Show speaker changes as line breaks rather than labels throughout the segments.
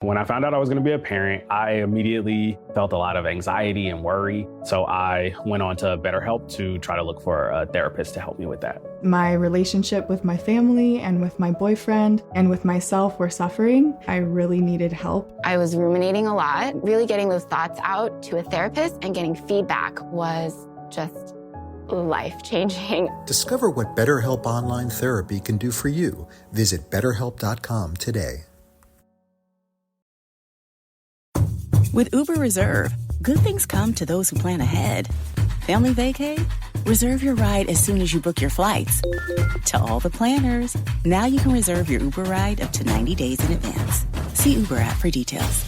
When I found out I was going to be a parent, I immediately felt a lot of anxiety and worry. So I went on to BetterHelp to try to look for a therapist to help me with that.
My relationship with my family and with my boyfriend and with myself were suffering. I really needed help.
I was ruminating a lot. Really getting those thoughts out to a therapist and getting feedback was just life-changing.
Discover what BetterHelp Online Therapy can do for you. Visit BetterHelp.com today.
With Uber Reserve, good things come to those who plan ahead. Family vacay? Reserve your ride as soon as you book your flights. To all the planners, now you can reserve your Uber ride up to 90 days in advance. See Uber app for details.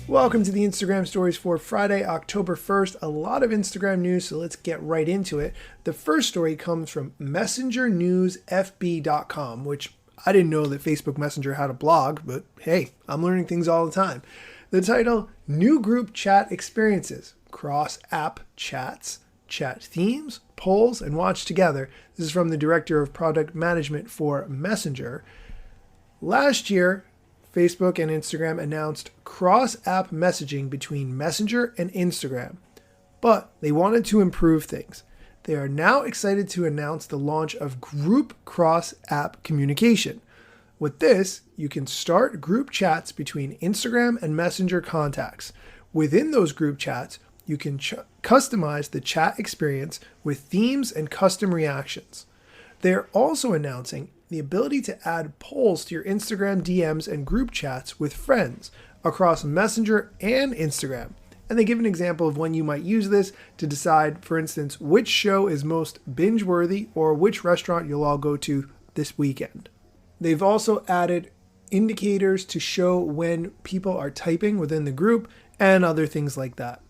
Welcome to the Instagram stories for Friday, October 1st. A lot of Instagram news, so let's get right into it. The first story comes from messengernewsfb.com, which I didn't know that Facebook Messenger had a blog, but hey, I'm learning things all the time. The title, New Group Chat Experiences, Cross-App Chats, Chat Themes, Polls, and Watch Together. This is from the Director of Product Management for Messenger. Last year, Facebook and Instagram announced cross-app messaging between Messenger and Instagram, but they wanted to improve things. They are now excited to announce the launch of group cross-app communication. With this, you can start group chats between Instagram and Messenger contacts. Within those group chats, you can customize the chat experience with themes and custom reactions. They're also announcing the ability to add polls to your Instagram DMs and group chats with friends across Messenger and Instagram. And they give an example of when you might use this to decide, for instance, which show is most binge-worthy or which restaurant you'll all go to this weekend. They've also added indicators to show when people are typing within the group and other things like that.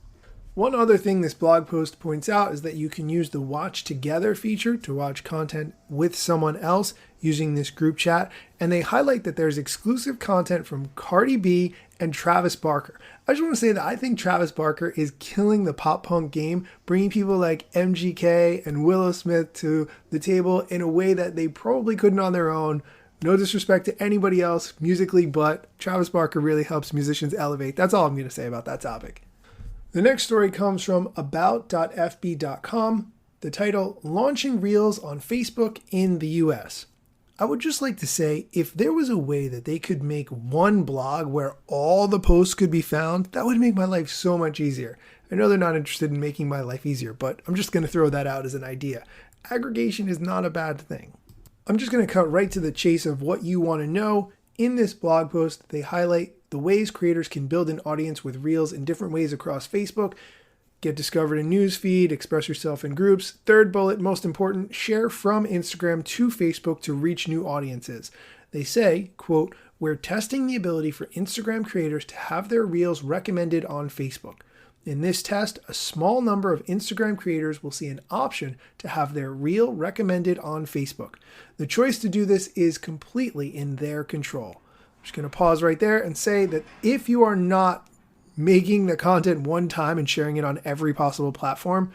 One other thing this blog post points out is that you can use the Watch Together feature to watch content with someone else using this group chat, and they highlight that there's exclusive content from Cardi B and Travis Barker. I just want to say that I think Travis Barker is killing the pop punk game, bringing people like MGK and Willow Smith to the table in a way that they probably couldn't on their own. No disrespect to anybody else musically, but Travis Barker really helps musicians elevate. That's all I'm going to say about that topic. The next story comes from about.fb.com. The title, Launching Reels on Facebook in the US. I would just like to say, if there was a way that they could make one blog where all the posts could be found, that would make my life so much easier. I know they're not interested in making my life easier, but I'm just going to throw that out as an idea. Aggregation is not a bad thing. I'm just going to cut right to the chase of what you want to know. In this blog post, they highlight the ways creators can build an audience with Reels in different ways across Facebook. Get discovered in newsfeed, express yourself in groups. Third bullet, most important, share from Instagram to Facebook to reach new audiences. They say, quote, we're testing the ability for Instagram creators to have their Reels recommended on Facebook. In this test, a small number of Instagram creators will see an option to have their Reel recommended on Facebook. The choice to do this is completely in their control. I'm just going to pause right there and say that if you are not making the content one time and sharing it on every possible platform,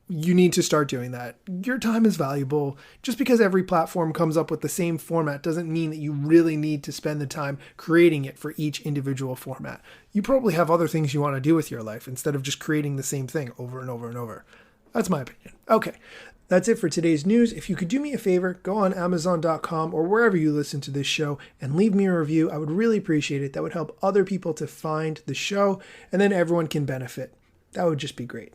you need to start doing that. Your time is valuable. Just because every platform comes up with the same format doesn't mean that you really need to spend the time creating it for each individual format. You probably have other things you want to do with your life instead of just creating the same thing over and over and over. That's my opinion. Okay, that's it for today's news. If you could do me a favor, go on Amazon.com or wherever you listen to this show and leave me a review. I would really appreciate it. That would help other people to find the show, and then everyone can benefit. That would just be great.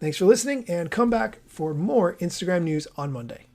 Thanks for listening, and come back for more Instagram news on Monday.